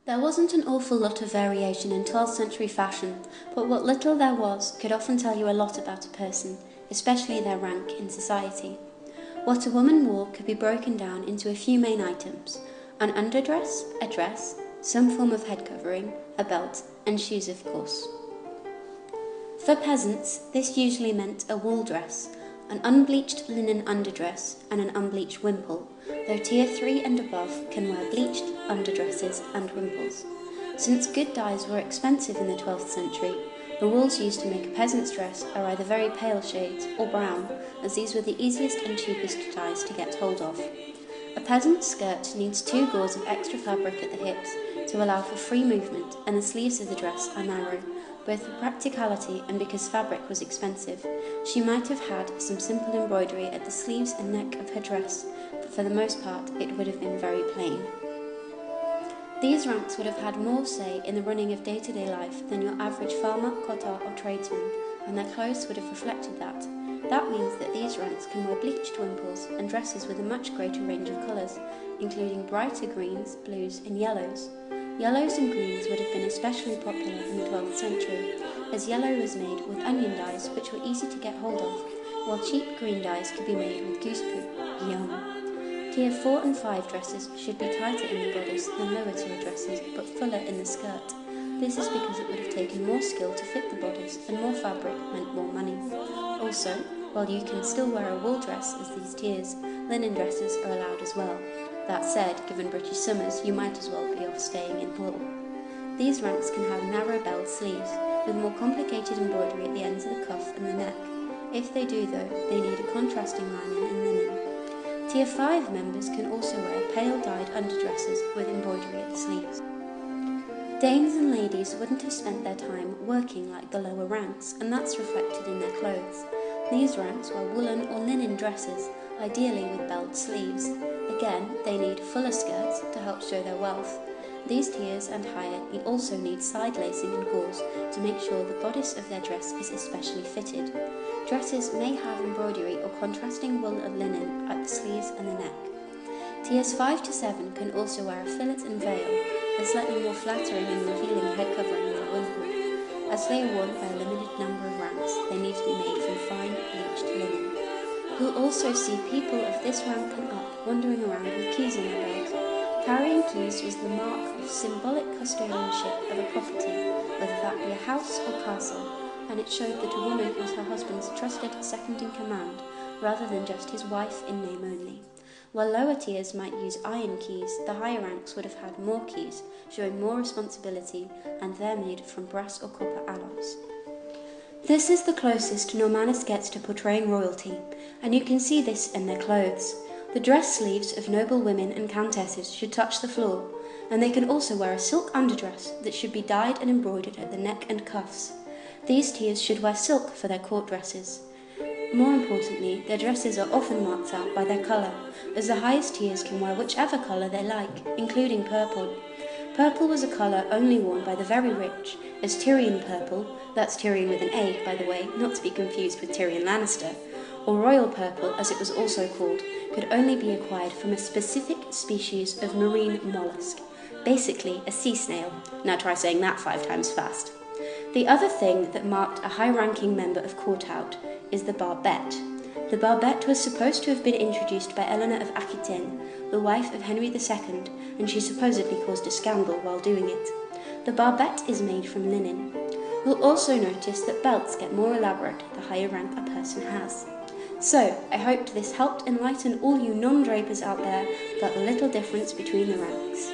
There wasn't an awful lot of variation in 12th century fashion, but what little there was could often tell you a lot about a person, especially their rank in society. What a woman wore could be broken down into a few main items: an underdress, a dress, some form of head covering, a belt, and shoes of course. For peasants, this usually meant a wool dress, an unbleached linen underdress, and an unbleached wimple, though tier 3 and above can wear bleached underdresses and wimples. Since good dyes were expensive in the 12th century, the wools used to make a peasant's dress are either very pale shades or brown, as these were the easiest and cheapest dyes to get hold of. A peasant's skirt needs 2 gauze of extra fabric at the hips to allow for free movement, and the sleeves of the dress are narrow, both for practicality and because fabric was expensive. She might have had some simple embroidery at the sleeves and neck of her dress, but for the most part it would have been very plain. These ranks would have had more say in the running of day-to-day life than your average farmer, cotter or tradesman, and their clothes would have reflected that. That means that these ranks can wear bleached wimples and dresses with a much greater range of colours, including brighter greens, blues and yellows. Yellows and greens would have been especially popular in the 12th century, as yellow was made with onion dyes which were easy to get hold of, while cheap green dyes could be made with goose poo. Yum! Tier 4 and 5 dresses should be tighter in the bodice than lower tier dresses, but fuller in the skirt. This is because it would have taken more skill to fit the bodice, and more fabric meant more money. Also, while you can still wear a wool dress as these tiers, linen dresses are allowed as well. That said, given British summers, you might as well be off staying in wool. These ranks can have narrow belled sleeves, with more complicated embroidery at the ends of the cuff and the neck. If they do though, they need a contrasting lining in linen. Tier 5 members can also wear pale dyed underdresses with embroidery at the sleeves. Dames and ladies wouldn't have spent their time working like the lower ranks, and that's reflected in their clothes. These ranks wear woolen or linen dresses, ideally with belled sleeves. Again, they need fuller skirts to help show their wealth. These tiers and higher also need side lacing and gauze to make sure the bodice of their dress is especially fitted. Dresses may have embroidery or contrasting wool or linen at the sleeves and the neck. Tiers 5 to 7 can also wear a fillet and veil, a slightly more flattering and revealing head covering than a wimple. As they are worn by a limited number of ranks, they need to be made from fine bleached linen. You'll also see people of this rank and up wandering around with keys in their belt. Carrying keys was the mark of symbolic custodianship of a property, whether that be a house or castle, and it showed that a woman was her husband's trusted second-in-command, rather than just his wife in name only. While lower tiers might use iron keys, the higher ranks would have had more keys, showing more responsibility, and they're made from brass or copper alloys. This is the closest Normanus gets to portraying royalty, and you can see this in their clothes. The dress sleeves of noble women and countesses should touch the floor, and they can also wear a silk underdress that should be dyed and embroidered at the neck and cuffs. These tiers should wear silk for their court dresses. More importantly, their dresses are often marked out by their colour, as the highest tiers can wear whichever colour they like, including purple. Purple was a colour only worn by the very rich, as Tyrian purple, that's Tyrian with an A, by the way, not to be confused with Tyrion Lannister, or royal purple, as it was also called, could only be acquired from a specific species of marine mollusk, basically a sea snail. Now try saying that 5 times fast. The other thing that marked a high-ranking member of court out is the barbette. The barbette was supposed to have been introduced by Eleanor of Aquitaine, the wife of Henry II, and she supposedly caused a scandal while doing it. The barbette is made from linen. You'll also notice that belts get more elaborate the higher rank a person has. So, I hoped this helped enlighten all you non-drapers out there about the little difference between the ranks.